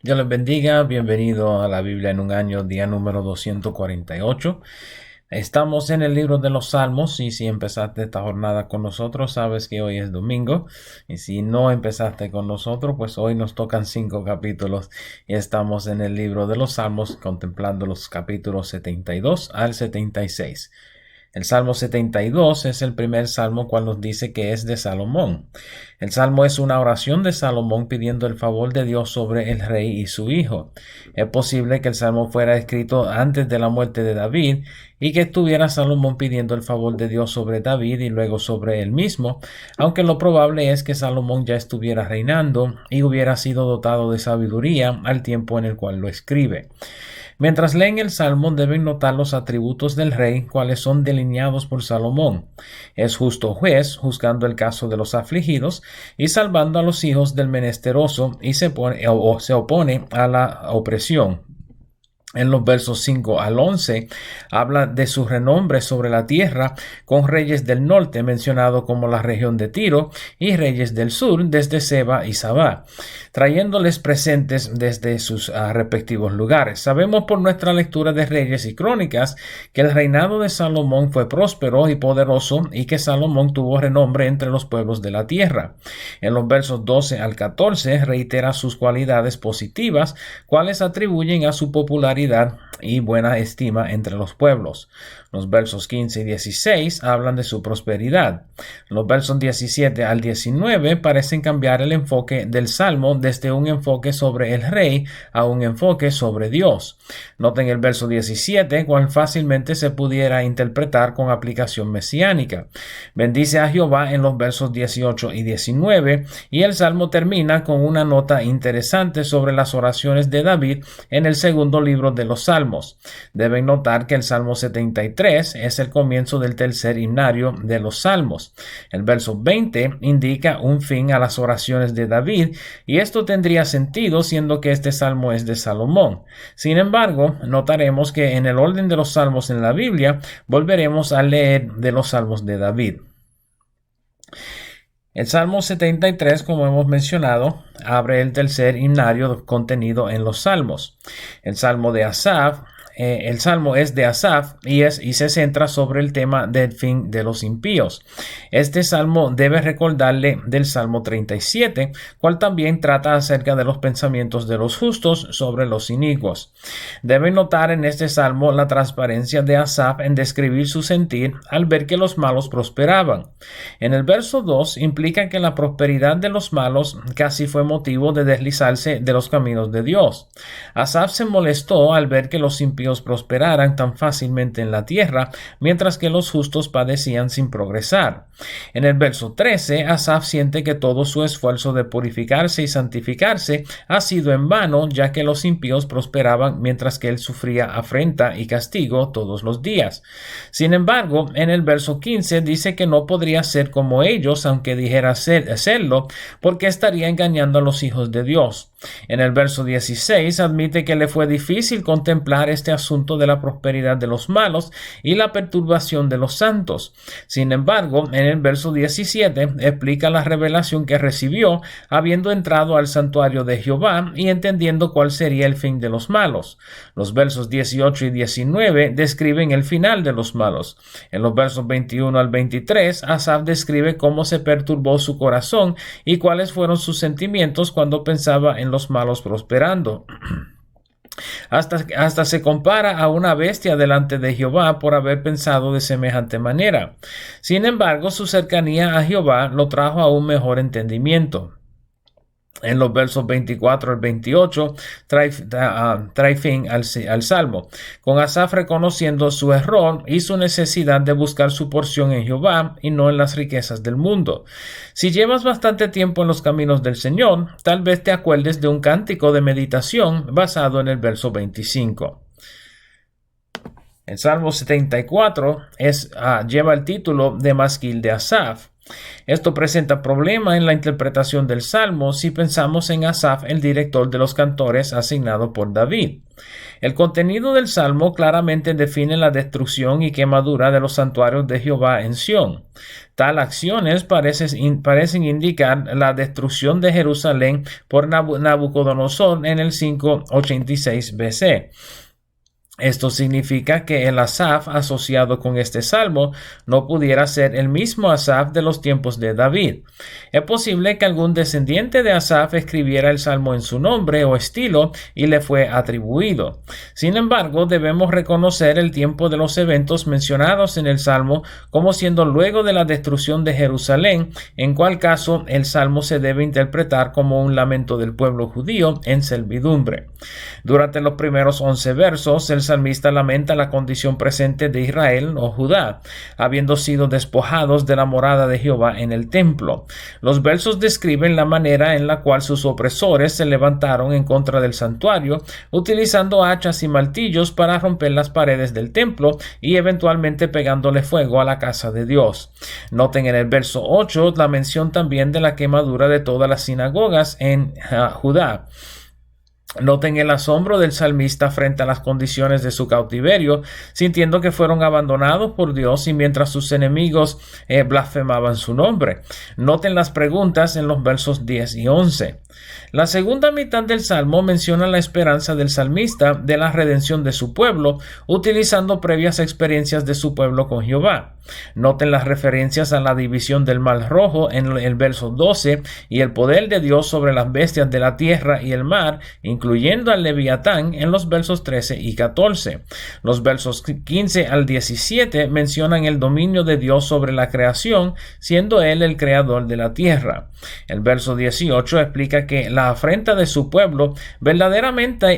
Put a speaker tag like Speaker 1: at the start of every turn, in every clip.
Speaker 1: Dios les bendiga, bienvenido a la Biblia en un año, día número 248. Estamos en el libro de los Salmos y si empezaste esta jornada con nosotros, sabes que hoy es domingo. Y si no empezaste con nosotros, pues hoy nos tocan 5 capítulos y estamos en el libro de los Salmos contemplando los capítulos 72 al 76. El Salmo 72 es el primer salmo cual nos dice que es de Salomón. El salmo es una oración de Salomón pidiendo el favor de Dios sobre el rey y su hijo. Es posible que el salmo fuera escrito antes de la muerte de David y que estuviera Salomón pidiendo el favor de Dios sobre David y luego sobre él mismo, aunque lo probable es que Salomón ya estuviera reinando y hubiera sido dotado de sabiduría al tiempo en el cual lo escribe. Mientras leen el Salmo deben notar los atributos del rey, cuales son delineados por Salomón. Es justo juez, juzgando el caso de los afligidos y salvando a los hijos del menesteroso y se opone a la opresión. En los versos 5 al 11 habla de su renombre sobre la tierra con reyes del norte mencionado como la región de Tiro y reyes del sur desde Seba y Sabá, trayéndoles presentes desde sus respectivos lugares. Sabemos por nuestra lectura de Reyes y Crónicas que el reinado de Salomón fue próspero y poderoso y que Salomón tuvo renombre entre los pueblos de la tierra. En los versos 12 al 14 reitera sus cualidades positivas, cuales atribuyen a su popularidad y buena estima entre los pueblos. Los versos 15 y 16 hablan de su prosperidad. Los versos 17 al 19 parecen cambiar el enfoque del Salmo desde un enfoque sobre el rey a un enfoque sobre Dios. Noten el verso 17, cual fácilmente se pudiera interpretar con aplicación mesiánica. Bendice a Jehová en los versos 18 y 19 y el Salmo termina con una nota interesante sobre las oraciones de David en el segundo libro de los Salmos. Deben notar que el Salmo 73 es el comienzo del tercer himnario de los Salmos. El verso 20 indica un fin a las oraciones de David y esto tendría sentido siendo que este salmo es de Salomón. Sin embargo, notaremos que en el orden de los salmos en la Biblia volveremos a leer de los salmos de David. El Salmo 73, como hemos mencionado, abre el tercer himnario contenido en los Salmos. El Salmo de Asaf. El salmo es de Asaf y se centra sobre el tema del fin de los impíos. Este salmo debe recordarle del Salmo 37, cual también trata acerca de los pensamientos de los justos sobre los inicuos. Deben notar en este salmo la transparencia de Asaf en describir su sentir al ver que los malos prosperaban. En el verso 2 implica que la prosperidad de los malos casi fue motivo de deslizarse de los caminos de Dios. Asaf se molestó al ver que los impíos prosperaran tan fácilmente en la tierra, mientras que los justos padecían sin progresar. En el verso 13, Asaf siente que todo su esfuerzo de purificarse y santificarse ha sido en vano, ya que los impíos prosperaban mientras que él sufría afrenta y castigo todos los días. Sin embargo, en el verso 15 dice que no podría ser como ellos, aunque dijera serlo, porque estaría engañando a los hijos de Dios. En el verso 16 admite que le fue difícil contemplar este asunto de la prosperidad de los malos y la perturbación de los santos. Sin embargo, en el verso 17 explica la revelación que recibió habiendo entrado al santuario de Jehová y entendiendo cuál sería el fin de los malos. Los versos 18 y 19 describen el final de los malos. En los versos 21 al 23, Asaf describe cómo se perturbó su corazón y cuáles fueron sus sentimientos cuando pensaba en los malos prosperando. Hasta se compara a una bestia delante de Jehová por haber pensado de semejante manera. Sin embargo, su cercanía a Jehová lo trajo a un mejor entendimiento. En los versos 24 al 28 trae fin al salmo, con Asaf reconociendo su error y su necesidad de buscar su porción en Jehová y no en las riquezas del mundo. Si llevas bastante tiempo en los caminos del Señor, tal vez te acuerdes de un cántico de meditación basado en el verso 25. El Salmo 74 lleva el título de Masquil de Asaf. Esto presenta problema en la interpretación del Salmo si pensamos en Asaf, el director de los cantores asignado por David. El contenido del Salmo claramente define la destrucción y quemadura de los santuarios de Jehová en Sión. Tal acciones parecen indicar la destrucción de Jerusalén por Nabucodonosor en el 586 BC. Esto significa que el Asaf asociado con este salmo no pudiera ser el mismo Asaf de los tiempos de David. Es posible que algún descendiente de Asaf escribiera el salmo en su nombre o estilo y le fue atribuido. Sin embargo, debemos reconocer el tiempo de los eventos mencionados en el salmo como siendo luego de la destrucción de Jerusalén, en cual caso el salmo se debe interpretar como un lamento del pueblo judío en servidumbre. Durante los primeros 11 versos, el salmista lamenta la condición presente de Israel o Judá, habiendo sido despojados de la morada de Jehová en el templo. Los versos describen la manera en la cual sus opresores se levantaron en contra del santuario, utilizando hachas y martillos para romper las paredes del templo y eventualmente pegándole fuego a la casa de Dios. Noten en el verso 8 la mención también de la quemadura de todas las sinagogas en Judá. Noten el asombro del salmista frente a las condiciones de su cautiverio, sintiendo que fueron abandonados por Dios y mientras sus enemigos blasfemaban su nombre. Noten las preguntas en los versos 10 y 11. La segunda mitad del salmo menciona la esperanza del salmista de la redención de su pueblo, utilizando previas experiencias de su pueblo con Jehová. Noten las referencias a la división del Mar Rojo en el verso 12 y el poder de Dios sobre las bestias de la tierra y el mar, incluyendo al Leviatán en los versos 13 y 14. Los versos 15 al 17 mencionan el dominio de Dios sobre la creación, siendo Él el creador de la tierra. El verso 18 explica que la afrenta de su pueblo verdaderamente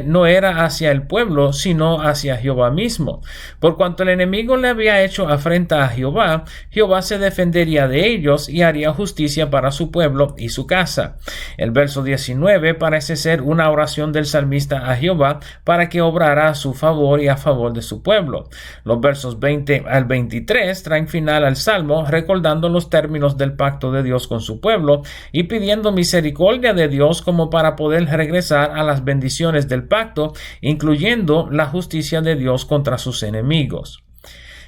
Speaker 1: no era hacia el pueblo, sino hacia Jehová mismo. Por cuanto el enemigo le había hecho afrenta a Jehová, Jehová se defendería de ellos y haría justicia para su pueblo y su casa. El verso 19 parece ser una oración del salmista a Jehová para que obrara a su favor y a favor de su pueblo. Los versos 20 al 23 traen final al salmo, recordando los términos del pacto de Dios con su pueblo y pidiendo misericordia de Dios como para poder regresar a las bendiciones del pacto, incluyendo la justicia de Dios contra sus enemigos.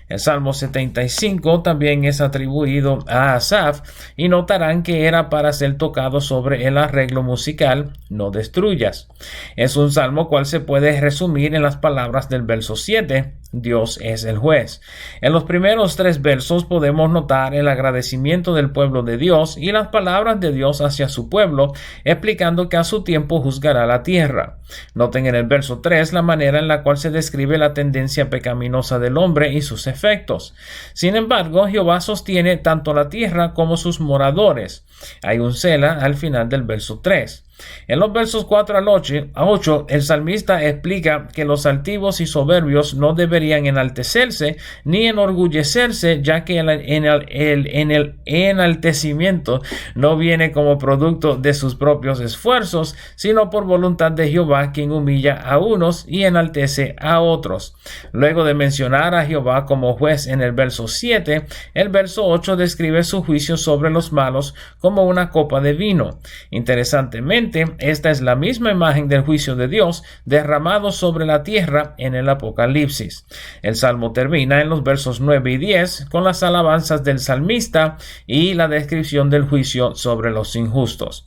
Speaker 1: El Salmo 75 también es atribuido a Asaf y notarán que era para ser tocado sobre el arreglo musical "No destruyas". Es un salmo cual se puede resumir en las palabras del verso 7. Dios es el juez. En los primeros 3 versos podemos notar el agradecimiento del pueblo de Dios y las palabras de Dios hacia su pueblo, explicando que a su tiempo juzgará la tierra. Noten en el verso 3 la manera en la cual se describe la tendencia pecaminosa del hombre y sus efectos. Sin embargo, Jehová sostiene tanto la tierra como sus moradores. Hay un Selah al final del verso 3. En los versos 4 al 8, el salmista explica que los altivos y soberbios no deberían enaltecerse ni enorgullecerse, ya que el enaltecimiento no viene como producto de sus propios esfuerzos, sino por voluntad de Jehová, quien humilla a unos y enaltece a otros. Luego de mencionar a Jehová como juez en el verso 7, el verso 8 describe su juicio sobre los malos como una copa de vino. Interesantemente, esta es la misma imagen del juicio de Dios derramado sobre la tierra en el Apocalipsis. El salmo termina en los versos 9 y 10 con las alabanzas del salmista y la descripción del juicio sobre los injustos.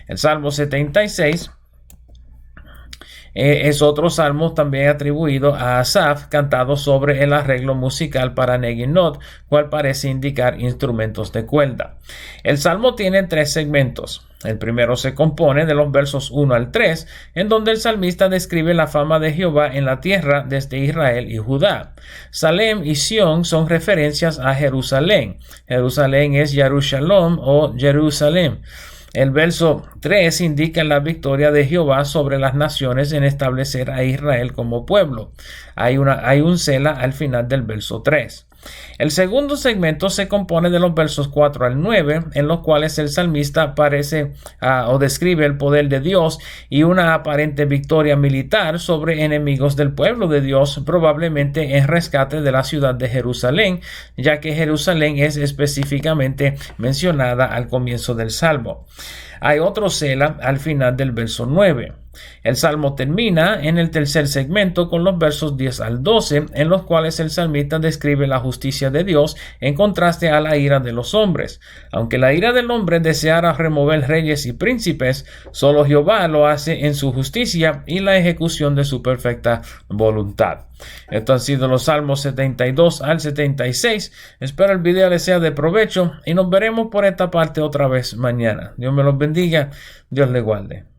Speaker 1: El Salmo 76 es otro salmo también atribuido a Asaf, cantado sobre el arreglo musical para Neginot, cual parece indicar instrumentos de cuerda. El salmo tiene 3 segmentos. El primero se compone de los versos 1 al 3, en donde el salmista describe la fama de Jehová en la tierra desde Israel y Judá. Salem y Sión son referencias a Jerusalén. Jerusalén es Yerushalom o Jerusalén. El verso 3 indica la victoria de Jehová sobre las naciones en establecer a Israel como pueblo. Hay un Selah al final del verso 3. El segundo segmento se compone de los versos 4 al 9, en los cuales el salmista aparece o describe el poder de Dios y una aparente victoria militar sobre enemigos del pueblo de Dios, probablemente en rescate de la ciudad de Jerusalén, ya que Jerusalén es específicamente mencionada al comienzo del Salmo. Hay otro Selah al final del verso 9. El Salmo termina en el tercer segmento con los versos 10 al 12, en los cuales el salmista describe la justicia de Dios en contraste a la ira de los hombres. Aunque la ira del hombre deseara remover reyes y príncipes, solo Jehová lo hace en su justicia y la ejecución de su perfecta voluntad. Estos han sido los Salmos 72 al 76. Espero el video les sea de provecho y nos veremos por esta parte otra vez mañana. Dios me los bendiga, Dios les guarde.